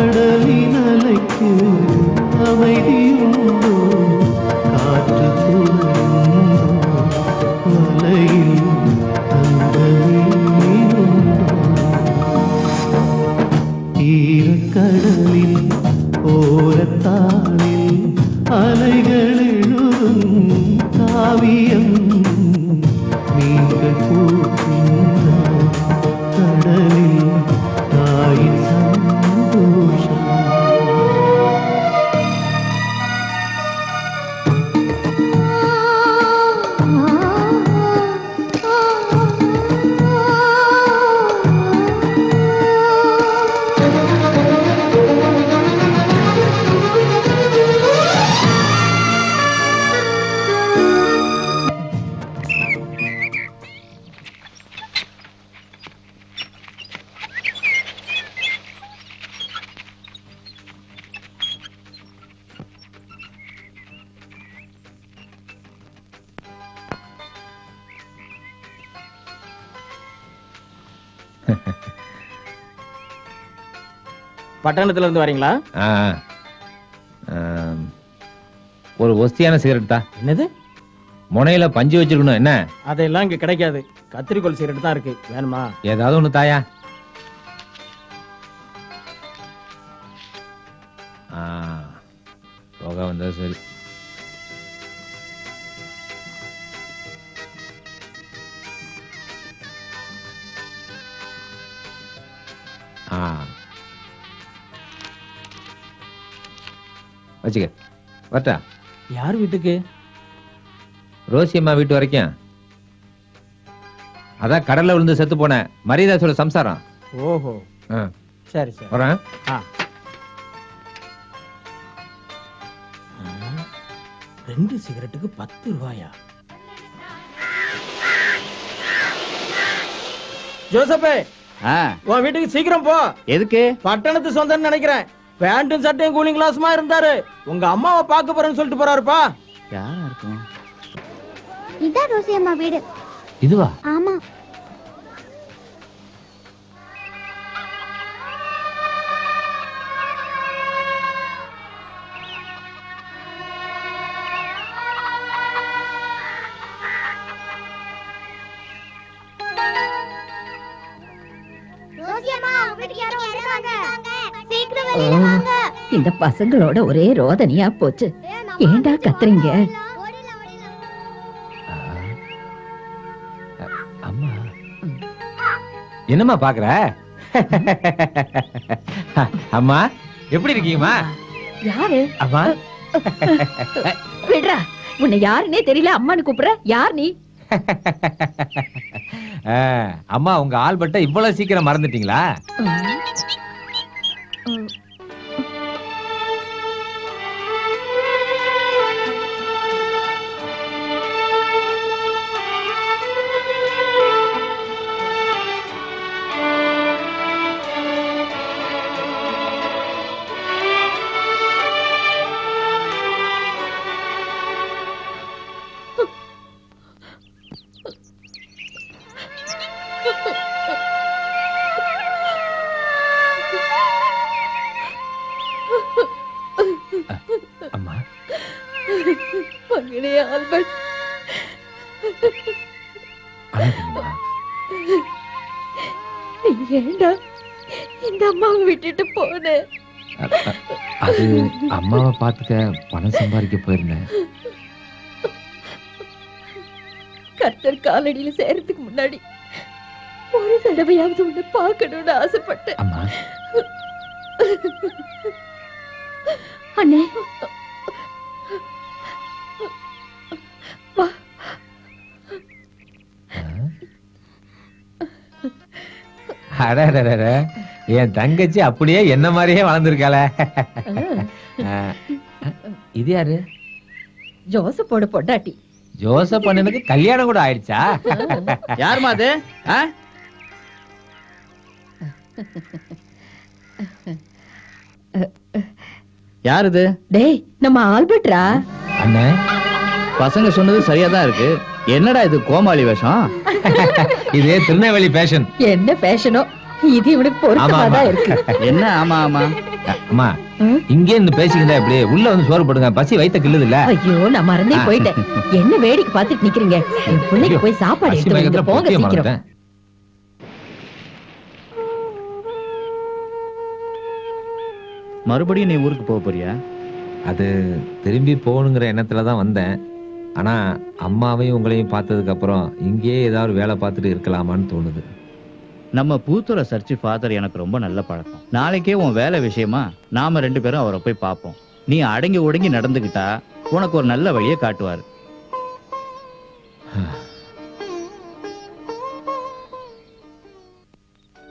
கடலின் அலைக்கு அமைதியுண்டோ காற்று துறையுண்டோ மலையில் அந்த நீருண்டோ ஈரக்கடலில் ஓரத்தாளில் அலைகள் எழுதும் காவியம் மீன்கள் பூக்கின்ற கடலில் தாயின் சந்தோஷம் பட்டணத்துல இருந்து வரீங்களா? ஒரு ஒஸ்தியான சிகரெட் தான். என்னது? முனையில பஞ்சு வச்சிருக்கணும். என்ன? அதெல்லாம் இங்க கிடைக்காது. கத்திரிக்கோள் சிகரெட் தான் இருக்கு. வேணுமா? ஏதாவது ஒண்ணு தாயா. யோகா வந்தா சரி. வச்சுக்க. வரட்டா? யார் வீட்டுக்கு? ரோசி அம்மா வீட்டு வரைக்கும். அதான் கடல்ல விழுந்து செத்து போன மரியதாசோட சம்சாரம். ஓஹோ, சரி சரி. வரேன். ரெண்டு சிகரெட்டுக்கு 10 ரூபாயா? ஜோசப்பே, உன் வீட்டுக்கு சீக்கிரம் போ. எதுக்கு? பட்டணத்து சொந்தம்னு நினைக்கிறேன். பேண்ட்டும் சட்டையும் கூலிங் கிளாஸுமா இருந்தாரு. உங்க அம்மாவை பார்க்க போறேன்னு சொல்லிட்டு போறாருப்பா. யாரா இருக்கும்? இதான் ரோசி அம்மா வீடு. இதுவா? ஆமா. இந்த பசங்களோட ஒரே ரோதனையா போச்சு. ஏண்டா கத்துறீங்க? அம்மா என்னம்மா பாக்குற? அம்மா எப்படி இருக்கீங்கம்மா? யாரு? அம்மா விடுறா, உன்னை யாருன்னே தெரியல. அம்மானு கூப்பிடுற. யார் நீ? அம்மா உங்க ஆல்பர்ட்ட இவ்வளவு சீக்கிரம் மறந்துட்டீங்களா? அம்மா மகனே ஆல்பர்ட், நீ ஏண்டா இந்த அம்மாவை விட்டுட்டு போன? அது அம்மாவை பாத்துக்க பணம் சம்பாதிக்க போயிருந்தேன். கர்த்தர் காலடியில சேர்றதுக்கு முன்னாடி ஒரு தடவையாவது உன்னை பார்க்கணும்னு ஆசைப்பட்டேன். அம்மா அண்ணே வா. என் தங்கச்சி அப்படியே என்ன மாதிரியே வளர்ந்துருக்காள. இது யாரு? ஜோசப்போட பொண்டாட்டி. ஜோசப் அண்ணனுக்கு கல்யாணம் கூட ஆயிடுச்சா? யாருமா அது? யார் இது? டேய், நம்ம ஆல்பர்ட்ரா. அண்ணே, பசங்க சொன்னது சரியாதான் இருக்கு. என்னடா இது கோமாளி வேஷம்? இதே திருநெல்வேலி பேஷன். என்ன பேஷனோ இது இவனுக்கு பொருத்தமாதான் இருக்கு. என்ன? ஆமா ஆமா, அம்மா இங்கே இருந்து பேசிக்கிட்டா எப்படி உள்ள வந்து சோறு போடுங்க, பசி வயித்த கிள்ளுது இல்ல. ஐயோ நான் மறந்தே போயிட்டேன். என்ன வேடிக்கை பார்த்துட்டு நிக்கிறீங்க? என் பிள்ளைக்கு போய் சாப்பாடு எடுத்து வைங்க. போங்க சீக்கிரம். மறுபடியும் நீ ஊருக்கு போக போறியா? அது திரும்பி போகணுங்கிற எண்ணத்துல தான் வந்தேன். ஆனா அம்மாவையும் உங்களையும் பார்த்ததுக்கு அப்புறம் இங்கேயே ஏதாவது வேலை பார்த்துட்டு இருக்கலாமான்னு தோணுது. நம்ம பூத்துறை சர்ச்சு ஃபாதர் எனக்கு ரொம்ப நல்ல பழக்கம். நாளைக்கே உன் வேலை விஷயமா நாம 2 பேரும் அவரை போய் பார்ப்போம். நீ அடங்கி ஒடுங்கி நடந்துகிட்டா உனக்கு ஒரு நல்ல வழியை காட்டுவாரு.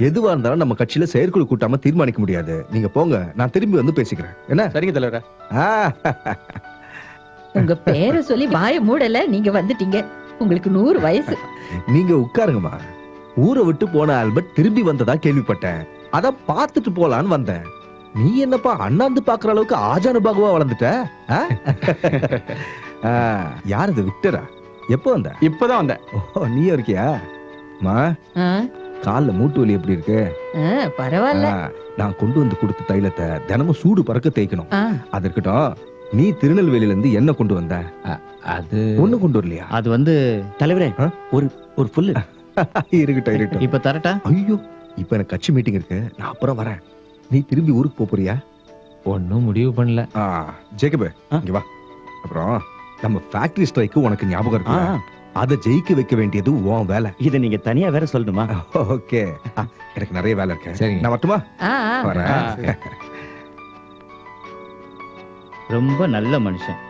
எதுவா இருந்தாலும் நம்ம கட்சியில செயற்குழு கூட்டாம தீர்மானிக்க முடியாது. நீங்க போங்க, நான் திரும்பி வந்து பேசிக்கிறேன். என்ன? சரிங்க தலைவரே. உங்க பேரை சொல்லி வாய மூடல, நீங்க வந்துட்டீங்க. உங்களுக்கு 100 வயசு. நீங்க உட்காருங்கம்மா. ஊரை விட்டு போன ஆல்பர்ட் திரும்பி வந்ததா கேள்விப்பட்டேன். அத பாத்துட்டு போலான்னு வந்தேன். நீ என்னப்பா அண்ணாந்து பாக்குற அளவுக்கு ஆஜானு பாகுவா வளர்ந்துட்ட? யார் இது? விக்டரா? எப்போ வந்த? இப்பதான் வந்தேன். நீ இருக்கியா? மா கால்ல மூட்டு வலி எப்படி இருக்கு? பரவாயில்ல. நான் கொண்டு வந்து கொடுத்த தைலத்தை தினமும் சூடு பறக்க தேய்க்கணும். அது இருக்கட்டும். நீ திருநெல்வேலியில இருந்து என்ன கொண்டு வந்த? அது ஒண்ணு கொண்டு வரலையா? அது வந்து தலைவரே ஒரு புல்லு இருக்கட்டும். இப்ப தரட்டா? ஐயோ, இப்ப எனக்கு கட்சி மீட்டிங் இருக்கு, நான் அப்புறம் வரேன். நீ திரும்பி ஊருக்கு போறியா? ஒன்னும் முடிவு பண்ணல. ஜேக்கபே இங்க வா. அப்புறம் நம்ம ஃபேக்டரி ஸ்ட்ரைக்கு உனக்கு ஞாபகம் இருக்கு? அதை ஜெயிக்க வைக்க வேண்டியது உன் வேலை. இத நீங்க தனியா வேற சொல்லணுமா? ஓகே, எனக்கு நிறைய வேலை இருக்கு. சரி, நான் வரட்டுமா? வரேன். ரொம்ப நல்ல மனுஷன்.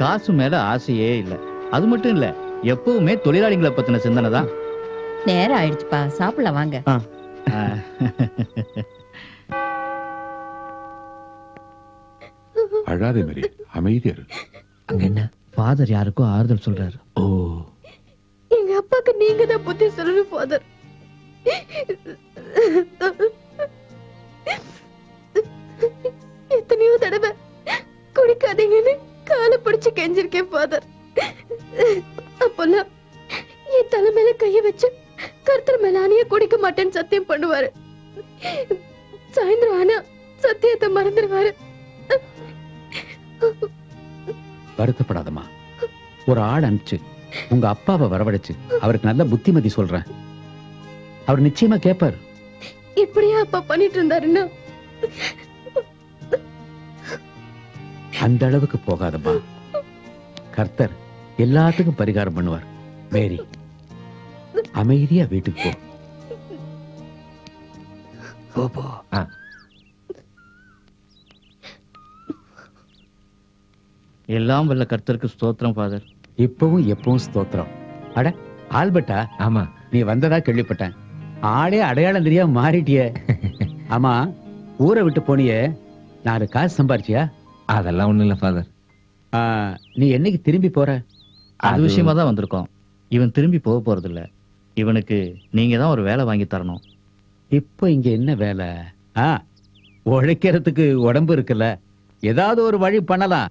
காசு மேல ஆசையே இல்ல. அது மட்டும் இல்ல, எப்பவுமே தொழிலாளிகளை பத்தின சிந்தனை தான். நேரம் ஆயிடுச்சுப்பா, சாப்பிடலாம் வாங்க. அழாதே மேரி, அமைதியா இரு. அங்க என்ன? ஃபாதர் யாருக்கோ ஆறுதல் சொல்றாரு. ஓ, எங்க அப்பாக்கு நீங்க தான் புத்தி சொல்லணும் ஃபாதர். எத்தனையோ தடவை குடிக்காதீங்கன்னு காலை பிடிச்சு கெஞ்சிருக்கேன் ஃபாதர். அப்பெல்லாம் என் தலை மேல கைய வச்சு கர்த்தர் மேல அணிய குடிக்க மாட்டேன்னு சத்தியம் பண்ணுவாரு. சாயந்தரம் ஆனா சத்தியத்தை மறந்துடுவாரு. வருத்தப்படாதம்மா. ஒரு ஆள் அனுப்பிச்சு உங்க அப்பாவை வரவழைச்சு அவருக்கு நல்ல புத்திமதி சொல்றேன். அவர் நிச்சயமா கேட்பார். இப்படியா அப்பா பண்ணிட்டு இருந்தாருன்னா? அந்த அளவுக்கு போகாதம்மா. கர்த்தர் எல்லாத்துக்கும் பரிகாரம் பண்ணுவார். மேரி, அமைதியா வீட்டுக்கு போ. எல்லாம் வல்ல கர்த்தருக்கு ஸ்தோத்திரம் ஃபாதர். இப்பவும் எப்பவும் ஸ்தோத்திரம். அட ஆல்பர்ட்டா? ஆமா, நீ வந்ததா கேள்விப்பட்டேன். ஆளே அடையாளம் தெரியாம மாறிட்டிய. ஆமா, ஊரை விட்டு போனியே, 4 காசு சம்பாரிச்சியா? அதெல்லாம் ஒண்ணும் இல்ல ஃபாதர். நீ என்னைக்கு திரும்பி போற? அது விஷயமா தான் வந்திருக்கோம். இவன் திரும்பி போக போறது இல்ல. இவனுக்கு நீங்க தான் ஒரு வேலை வாங்கி தரணும். இப்போ இங்க என்ன வேலை? உழைக்கிறதுக்கு உடம்பு இருக்குல்ல, ஏதாவது ஒரு வழி பண்ணலாம்.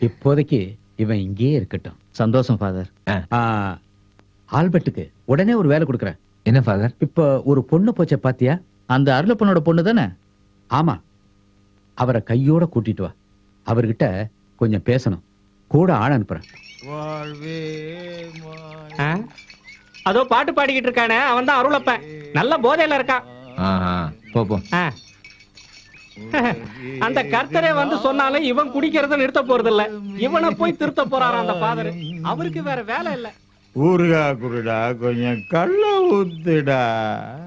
இப்போதைக்கு இவன் இங்கேயே இருக்கட்டும். சந்தோஷம் ஃபாதர். ஆல்பர்ட்டுக்கு உடனே ஒரு வேலை கொடுக்கறேன். என்ன ஃபாதர்? இப்ப ஒரு பொண்ணு போச்ச பாத்தியா? அந்த அருளப்பனோட பொண்ணு தானே? ஆமா, அவரை கையோட கூட்டிட்டு வா. அவர்கிட்ட கொஞ்சம் பேசணும். கூட ஆள் அனுப்புறேன். அதோ பாட்டு பாடிக்கிட்டு இருக்கானே, அவன் தான் அருளப்பன். நல்ல போதையில இருக்கான். போ. அந்த கர்த்தரே வந்து சொன்னாலும் இவன் குடிக்கிறத நிறுத்த போறது இல்ல. இவனை போய் திருத்த போறாரு அந்த ஃபாதர். அவருக்கு வேற வேலை இல்ல. ஊருகா குருடா, கொஞ்சம் கள்ள ஊத்துடா.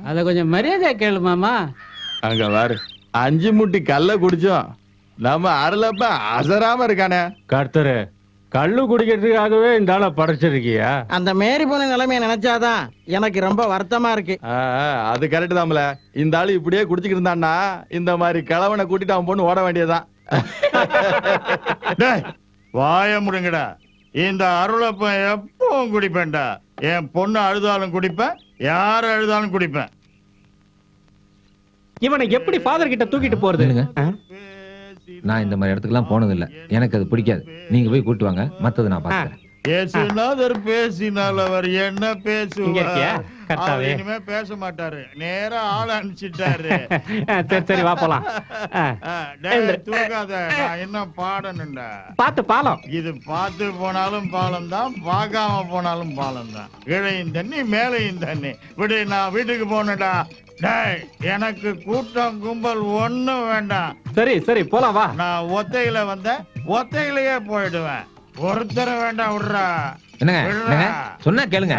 அத கொஞ்சம் மரியாதை கேளு மாமா. அங்க வாரு, 5 முட்டி கல்ல குடிச்சோம். நம்ம அருளப்ப அசராம இருக்கானே. கர்த்தரே, கள்ளு குடிக்கிறதுக்காகவே இந்த ஆளை படைச்சிருக்கியா? அந்த மேரி போன நிலைமைய நினைச்சாதான் எனக்கு ரொம்ப வருத்தமா இருக்கு. அது கரெக்ட் தான்ல. இந்த ஆளு இப்படியே குடிச்சுக்கிட்டு இருந்தான்னா இந்த மாதிரி கிழவனை கூட்டிட்டு அவன் பொண்ணு ஓட வேண்டியதான். வாய முடுங்கடா. இந்த அருளப்ப எப்பவும் குடிப்பேன்டா. என் பொண்ணு அழுதாலும் குடிப்பேன், யார் அழுதாலும் குடிப்பேன். இவனை எப்படி ஃபாதர் கிட்ட தூக்கிட்டு போறது? நான் இந்த மாதிரி இடத்துக்குலாம் போனது இல்ல. எனக்கு அது பிடிக்காது. நீங்க போய் கூட்டு வாங்க, மத்தது நான் பாத்துக்கிறேன். இயேசுநாதர் பேசினால் அவர் என்ன இங்க இருக்கியா? பேசுவார்? கர்த்தாவே. அவர் இனிமே பேச மாட்டாரு, நேரா ஆள் அனுப்பிச்சிட்டாரு. சரி சரி வா போலாம். டேய், தூக்காத, நான் இன்னும் பாடணும்டா. பாத்து பாலம். இது பார்த்து போனாலும் பாலம் தான், பார்க்காம போனாலும் பாலம் தான். கீழையும் தண்ணி மேலையும் தண்ணி. விடு, நான் வீட்டுக்கு போனடா. டேய், எனக்கு கூட்டம் கும்பல் ஒண்ணும் வேண்டாம். சரி சரி போலாம் வா. நான் ஒத்தையில வந்த ஒத்தையிலேயே போயிடுவேன். ஒருத்தர வேண்டாம், விடுறா. என்னங்க சொன்னா கேளுங்க.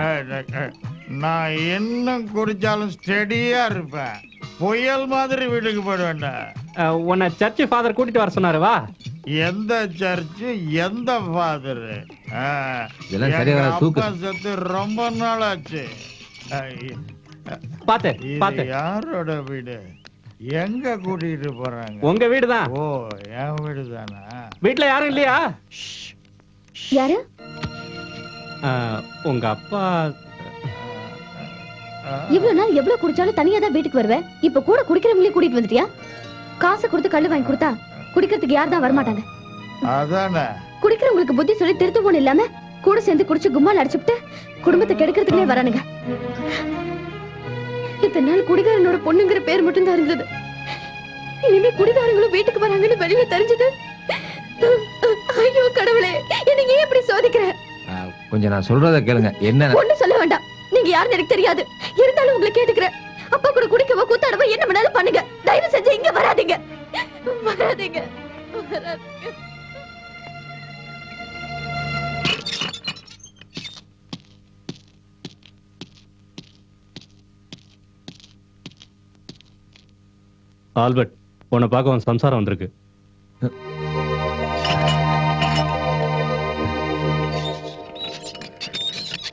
நான் என்ன குடிச்சாலும் ஸ்டெடியா இருப்பேன். புயல் மாதிரி வீட்டுக்கு போயிடுவேன்டா. உன்னை சர்ச் ஃபாதர் கூட்டிட்டு வர சொன்னாரு, வா. எந்த சர்ச்சு, எந்த ஃபாதர்? இதெல்லாம் சரியா வராது, தூக்கு. செத்து ரொம்ப நாள் ஆச்சு. பாத்து இது பாத்து. யாரோட வீடு? எங்க கூட்டிட்டு போறாங்க? உங்க வீடுதான். ஓ, என் வீடு தானா? வீட்டுல யாரும் இல்லையா? யாரு? உங்க அப்பா. இவ்வளவு நாள் எவ்வளவு குடிச்சாலும் தனியா தான் வீட்டுக்கு வருவேன். இப்ப கூட குடிக்கிறவங்களே கூட்டிட்டு வந்துட்டியா? காசு கொடுத்து கள்ளு வாங்கி கொடுத்தா குடிக்கிறதுக்கு யார் தான் வரமாட்டாங்க. அதானே. குடிக்கிறவங்களுக்கு புத்தி சொல்லி திருத்தவும் இல்லாம கூட சேர்ந்து குடிச்சு கும்மால் அடிச்சுட்டு குடும்பத்தை கெடுக்கிறதுக்குனே வரானுங்க. இத்தனை நாள் குடிகாரனோட பொண்ணுங்கிற பேர் மட்டும் தான் இருந்தது. இனிமே குடிகாரங்களும் வீட்டுக்கு வராங்கன்னு வெளியில தெரிஞ்சது. ஐயோ கடவுளே, என்ன ஏன் இப்படி சோதிக்கிற? கொஞ்சம் நான் சொல்றத கேளுங்க. என்ன ஒண்ணு சொல்ல வேண்டாம், நீங்க யாருன்னு எனக்கு தெரியாது. இருந்தாலும் உங்களை கேட்டுக்கிறேன். அப்பா கூட குடிக்கவோ கூத்தாடவோ என்ன வேணாலும் பண்ணுங்க. தயவு செஞ்சு இங்க வராதீங்க, வராதீங்க, வராதீங்க. ஆல்பர்ட், உன்னை பார்க்க உன் சம்சாரம் வந்திருக்கு.